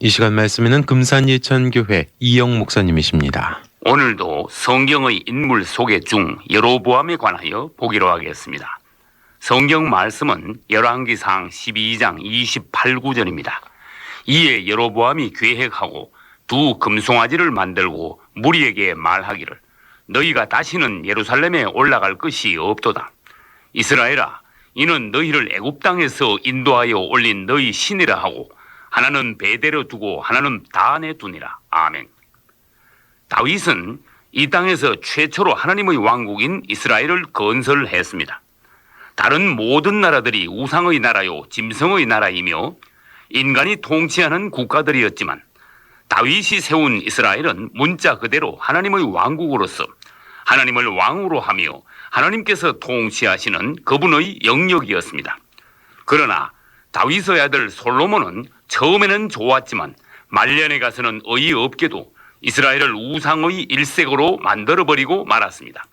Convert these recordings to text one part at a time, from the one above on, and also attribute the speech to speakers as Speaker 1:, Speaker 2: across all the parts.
Speaker 1: 이 시간 말씀에는 금산예천교회 이영 목사님이십니다.
Speaker 2: 오늘도 성경의 인물 소개 중 여로보암에 관하여 보기로 하겠습니다. 성경 말씀은 열왕기상 12장 28구절입니다. 이에 여로보암이 계획하고 두 금송아지를 만들고 무리에게 말하기를 너희가 다시는 예루살렘에 올라갈 것이 없도다. 이스라엘아, 이는 너희를 애굽 땅에서 인도하여 올린 너희 신이라 하고 하나는 베델에 두고 하나는 단에 두니라. 아멘. 다윗은 이 땅에서 최초로 하나님의 왕국인 이스라엘을 건설했습니다. 다른 모든 나라들이 우상의 나라요 짐승의 나라이며 인간이 통치하는 국가들이었지만 다윗이 세운 이스라엘은 문자 그대로 하나님의 왕국으로서 하나님을 왕으로 하며 하나님께서 통치하시는 그분의 영역이었습니다. 그러나 다윗의 아들 솔로몬은 처음에는 좋았지만 말년에 가서는 어이없게도 이스라엘을 우상의 일색으로 만들어버리고 말았습니다.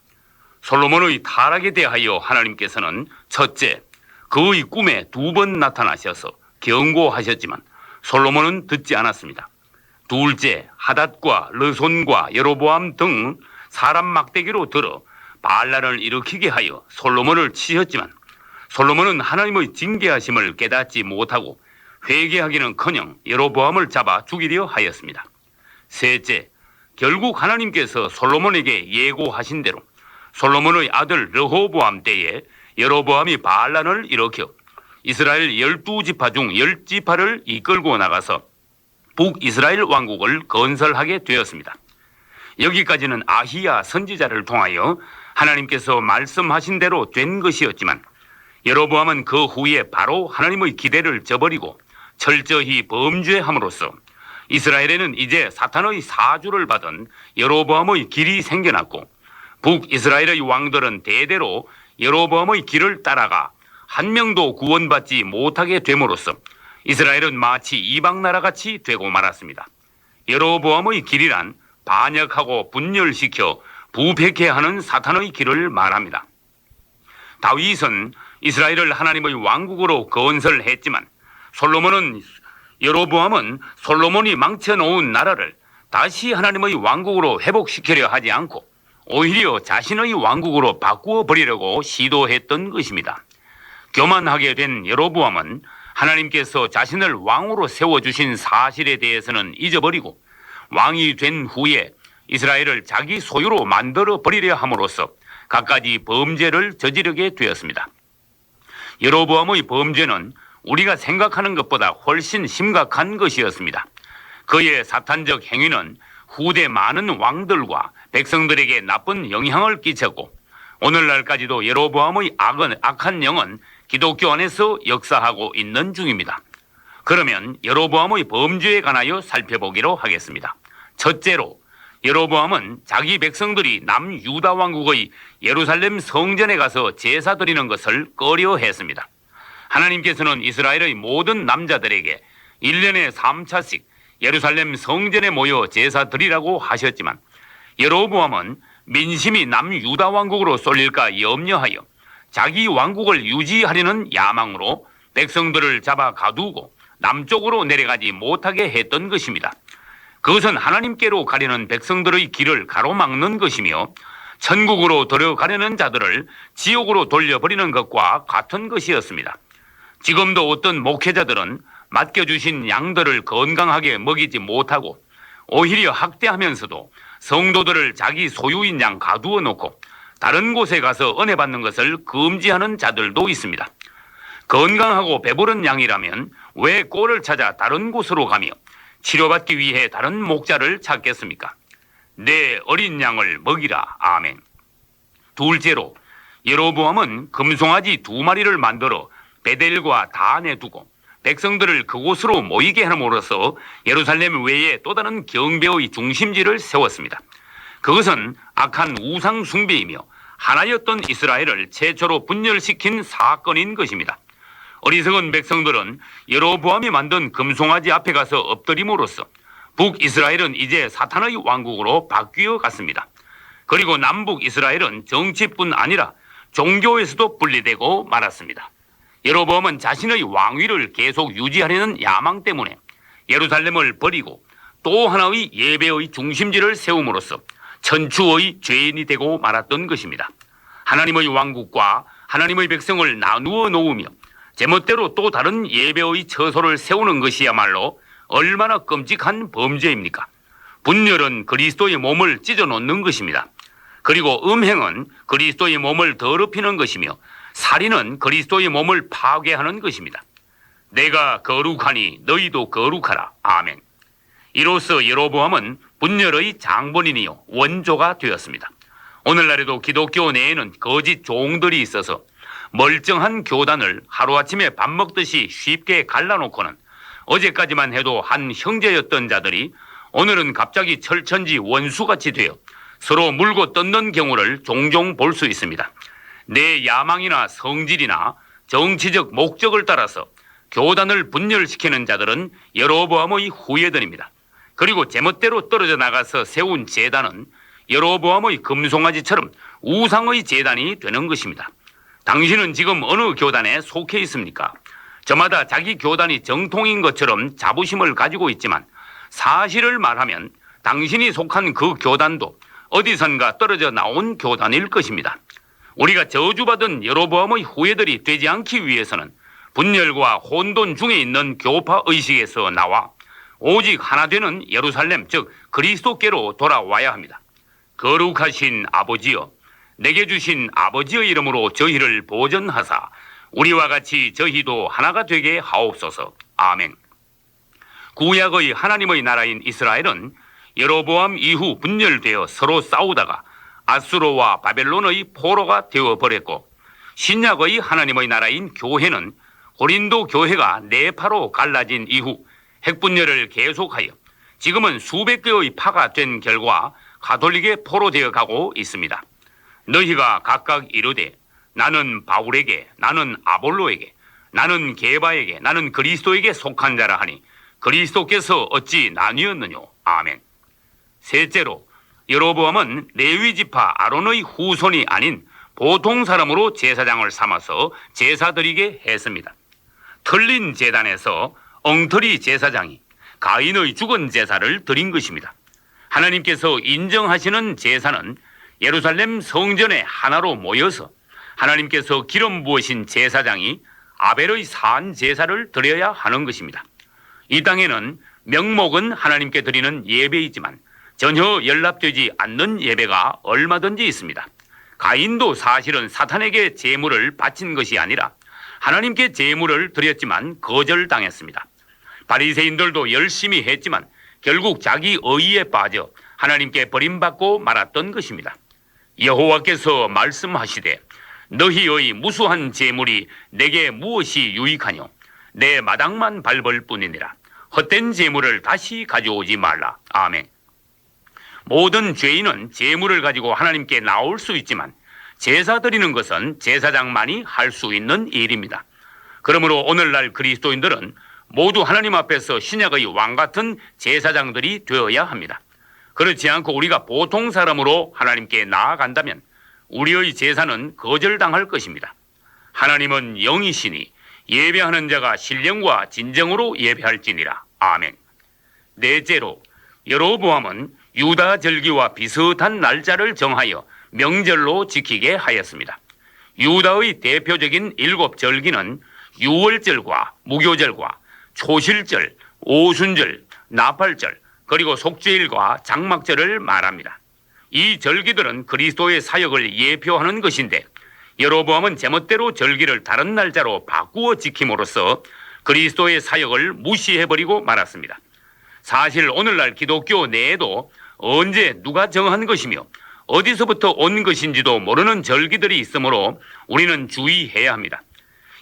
Speaker 2: 솔로몬의 타락에 대하여 하나님께서는 첫째, 그의 꿈에 2번 나타나셔서 경고하셨지만 솔로몬은 듣지 않았습니다. 둘째, 하닷과 르손과 여로보암 등 사람 막대기로 들어 반란을 일으키게 하여 솔로몬을 치셨지만 솔로몬은 하나님의 징계하심을 깨닫지 못하고 회개하기는커녕 여로보암을 잡아 죽이려 하였습니다. 셋째, 결국 하나님께서 솔로몬에게 예고하신 대로 솔로몬의 아들 르호보암 때에 여로보암이 반란을 일으켜 이스라엘 12지파 중 10지파를 이끌고 나가서 북이스라엘 왕국을 건설하게 되었습니다. 여기까지는 아히야 선지자를 통하여 하나님께서 말씀하신 대로 된 것이었지만 여로보암은 그 후에 바로 하나님의 기대를 저버리고 철저히 범죄함으로써 이스라엘에는 이제 사탄의 사주를 받은 여로보암의 길이 생겨났고 북이스라엘의 왕들은 대대로 여로보암의 길을 따라가 한 명도 구원받지 못하게 됨으로써 이스라엘은 마치 이방나라같이 되고 말았습니다. 여로보암의 길이란 반역하고 분열시켜 부패케 하는 사탄의 길을 말합니다. 다윗은 이스라엘을 하나님의 왕국으로 건설했지만 여로보암은 솔로몬이 망쳐놓은 나라를 다시 하나님의 왕국으로 회복시키려 하지 않고 오히려 자신의 왕국으로 바꾸어 버리려고 시도했던 것입니다. 교만하게 된 여로보암은 하나님께서 자신을 왕으로 세워주신 사실에 대해서는 잊어버리고 왕이 된 후에 이스라엘을 자기 소유로 만들어 버리려 함으로써 갖가지 범죄를 저지르게 되었습니다. 여로보암의 범죄는 우리가 생각하는 것보다 훨씬 심각한 것이었습니다. 그의 사탄적 행위는 후대 많은 왕들과 백성들에게 나쁜 영향을 끼쳤고 오늘날까지도 여로보암의 악한 영은 기독교 안에서 역사하고 있는 중입니다. 그러면 여로보암의 범죄에 관하여 살펴보기로 하겠습니다. 첫째로 여로보암은 자기 백성들이 남유다 왕국의 예루살렘 성전에 가서 제사 드리는 것을 꺼려했습니다. 하나님께서는 이스라엘의 모든 남자들에게 1년에 3차씩 예루살렘 성전에 모여 제사 드리라고 하셨지만 여로보암은 민심이 남유다 왕국으로 쏠릴까 염려하여 자기 왕국을 유지하려는 야망으로 백성들을 잡아 가두고 남쪽으로 내려가지 못하게 했던 것입니다. 그것은 하나님께로 가려는 백성들의 길을 가로막는 것이며 천국으로 들어가려는 자들을 지옥으로 돌려버리는 것과 같은 것이었습니다. 지금도 어떤 목회자들은 맡겨주신 양들을 건강하게 먹이지 못하고 오히려 학대하면서도 성도들을 자기 소유인 양 가두어 놓고 다른 곳에 가서 은혜 받는 것을 금지하는 자들도 있습니다. 건강하고 배부른 양이라면 왜 꼴을 찾아 다른 곳으로 가며 치료받기 위해 다른 목자를 찾겠습니까? 내 어린 양을 먹이라. 아멘. 둘째로 여로보암은 금송아지 2마리를 만들어 베델과 단에 두고 백성들을 그곳으로 모이게 함으로써 예루살렘 외에 또 다른 경배의 중심지를 세웠습니다. 그것은 악한 우상 숭배이며 하나였던 이스라엘을 최초로 분열시킨 사건인 것입니다. 어리석은 백성들은 여로보암이 만든 금송아지 앞에 가서 엎드림으로써 북이스라엘은 이제 사탄의 왕국으로 바뀌어 갔습니다. 그리고 남북 이스라엘은 정치뿐 아니라 종교에서도 분리되고 말았습니다. 여로보암은 자신의 왕위를 계속 유지하려는 야망 때문에 예루살렘을 버리고 또 하나의 예배의 중심지를 세움으로써 천추의 죄인이 되고 말았던 것입니다. 하나님의 왕국과 하나님의 백성을 나누어 놓으며 제멋대로 또 다른 예배의 처소를 세우는 것이야말로 얼마나 끔찍한 범죄입니까? 분열은 그리스도의 몸을 찢어놓는 것입니다. 그리고 음행은 그리스도의 몸을 더럽히는 것이며 살인은 그리스도의 몸을 파괴하는 것입니다. 내가 거룩하니 너희도 거룩하라. 아멘. 이로써 여로보암은 분열의 장본인이요 원조가 되었습니다. 오늘날에도 기독교 내에는 거짓 종들이 있어서 멀쩡한 교단을 하루아침에 밥 먹듯이 쉽게 갈라놓고는 어제까지만 해도 한 형제였던 자들이 오늘은 갑자기 철천지 원수같이 되어 서로 물고 뜯는 경우를 종종 볼 수 있습니다. 내 야망이나 성질이나 정치적 목적을 따라서 교단을 분열시키는 자들은 여로보암의 후예들입니다. 그리고 제멋대로 떨어져 나가서 세운 제단은 여로보암의 금송아지처럼 우상의 제단이 되는 것입니다. 당신은 지금 어느 교단에 속해 있습니까? 저마다 자기 교단이 정통인 것처럼 자부심을 가지고 있지만 사실을 말하면 당신이 속한 그 교단도 어디선가 떨어져 나온 교단일 것입니다. 우리가 저주받은 여로보암의 후예들이 되지 않기 위해서는 분열과 혼돈 중에 있는 교파 의식에서 나와 오직 하나 되는 예루살렘 즉 그리스도께로 돌아와야 합니다. 거룩하신 아버지여, 내게 주신 아버지의 이름으로 저희를 보전하사 우리와 같이 저희도 하나가 되게 하옵소서. 아멘. 구약의 하나님의 나라인 이스라엘은 여로보암 이후 분열되어 서로 싸우다가 아수르와 바벨론의 포로가 되어버렸고, 신약의 하나님의 나라인 교회는 고린도 교회가 네파로 갈라진 이후 핵분열을 계속하여 지금은 수백 개의 파가 된 결과 가톨릭에 포로되어 가고 있습니다. 너희가 각각 이르되 나는 바울에게, 나는 아볼로에게, 나는 게바에게, 나는 그리스도에게 속한 자라 하니 그리스도께서 어찌 나뉘었느뇨. 아멘. 셋째로, 여로보암은 레위지파 아론의 후손이 아닌 보통 사람으로 제사장을 삼아서 제사 드리게 했습니다. 틀린 제단에서 엉터리 제사장이 가인의 죽은 제사를 드린 것입니다. 하나님께서 인정하시는 제사는 예루살렘 성전에 하나로 모여서 하나님께서 기름 부으신 제사장이 아벨의 산 제사를 드려야 하는 것입니다. 이 땅에는 명목은 하나님께 드리는 예배이지만 전혀 연락되지 않는 예배가 얼마든지 있습니다. 가인도 사실은 사탄에게 제물을 바친 것이 아니라 하나님께 제물을 드렸지만 거절당했습니다. 바리새인들도 열심히 했지만 결국 자기 의의에 빠져 하나님께 버림받고 말았던 것입니다. 여호와께서 말씀하시되 너희의 무수한 제물이 내게 무엇이 유익하뇨? 내 마당만 밟을 뿐이니라. 헛된 제물을 다시 가져오지 말라. 아멘. 모든 죄인은 제물을 가지고 하나님께 나올 수 있지만 제사 드리는 것은 제사장만이 할 수 있는 일입니다. 그러므로 오늘날 그리스도인들은 모두 하나님 앞에서 신약의 왕같은 제사장들이 되어야 합니다. 그렇지 않고 우리가 보통 사람으로 하나님께 나아간다면 우리의 제사는 거절당할 것입니다. 하나님은 영이시니 예배하는 자가 신령과 진정으로 예배할지니라. 아멘. 넷째로, 여로보암은 유다 절기와 비슷한 날짜를 정하여 명절로 지키게 하였습니다. 유다의 대표적인 7절기는 유월절과 무교절과 초실절, 오순절, 나팔절, 그리고 속죄일과 장막절을 말합니다. 이 절기들은 그리스도의 사역을 예표하는 것인데 여로보암은 제멋대로 절기를 다른 날짜로 바꾸어 지킴으로써 그리스도의 사역을 무시해버리고 말았습니다. 사실 오늘날 기독교 내에도 언제 누가 정한 것이며 어디서부터 온 것인지도 모르는 절기들이 있으므로 우리는 주의해야 합니다.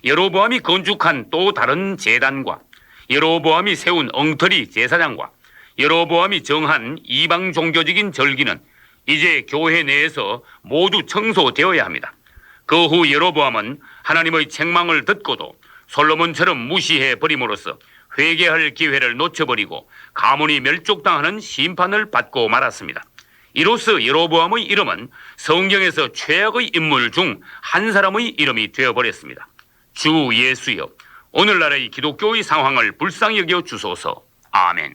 Speaker 2: 여로보암이 건축한 또 다른 제단과 여로보암이 세운 엉터리 제사장과 여로보암이 정한 이방 종교적인 절기는 이제 교회 내에서 모두 청소되어야 합니다. 그 후 여로보암은 하나님의 책망을 듣고도 솔로몬처럼 무시해 버림으로써 회개할 기회를 놓쳐버리고 가문이 멸족당하는 심판을 받고 말았습니다. 이로써 여로보암의 이름은 성경에서 최악의 인물 중 한 사람의 이름이 되어버렸습니다. 주 예수여, 오늘날의 기독교의 상황을 불쌍히 여겨 주소서. 아멘.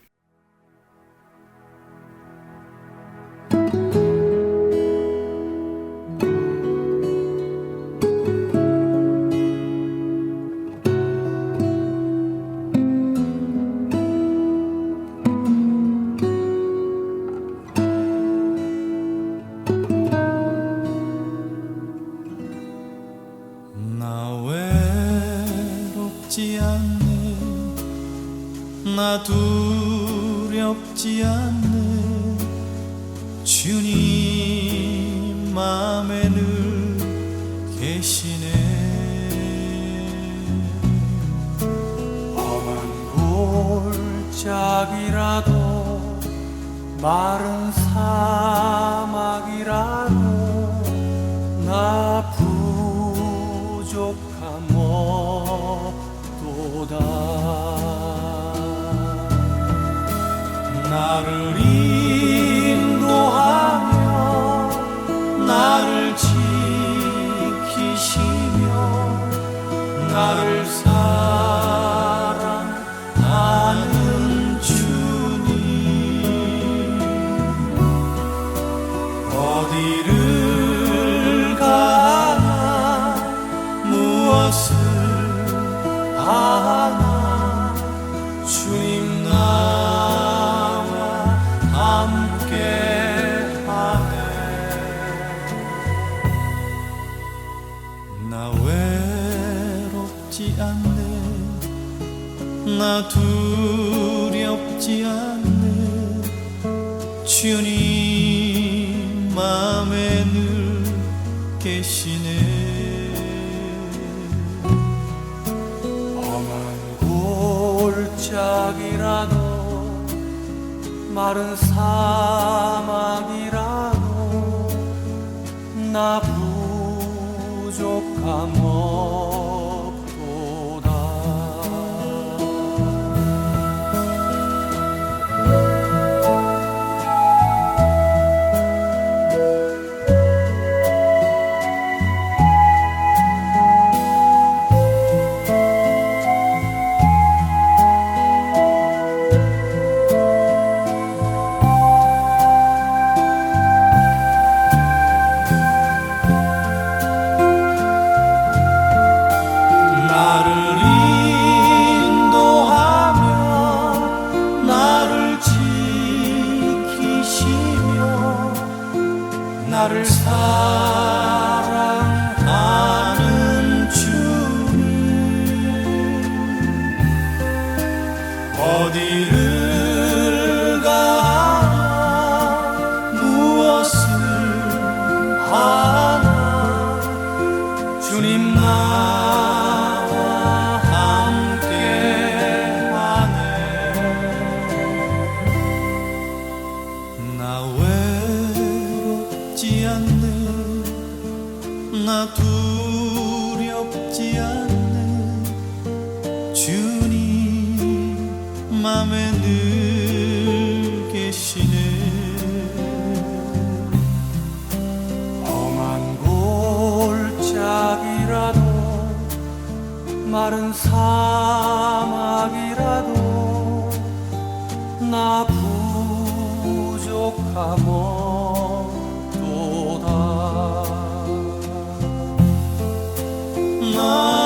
Speaker 3: 나 외롭지 않네, 나 두렵지 않네. 주님 맘에 늘 계시네. 험한 골짜기라도 마른 사막이라도 나 부족함 없도다. 나를 인도하며 나를 지키시며 나를 사랑하는 주님, 어디를 가나 무엇을 하나 주님 나와 함께 하네. 나 외롭지 않네, 나 두렵지 않네. 주님 맘에 늘 계시네. 험한 골짜기라도 마른 사막이라도 나 부족함 없도다. 나를 인도하며 나를 지키시며 나를 사랑하는 주님, 어디를 가나 무엇을 하나 주님 나와 함께 하네. 나 외롭지 않네, 나 두렵지 않네. 주님 맘에 늘 계시네. 험한 골짜기라도 마른 사막이라도 나 부족함 없도다. 나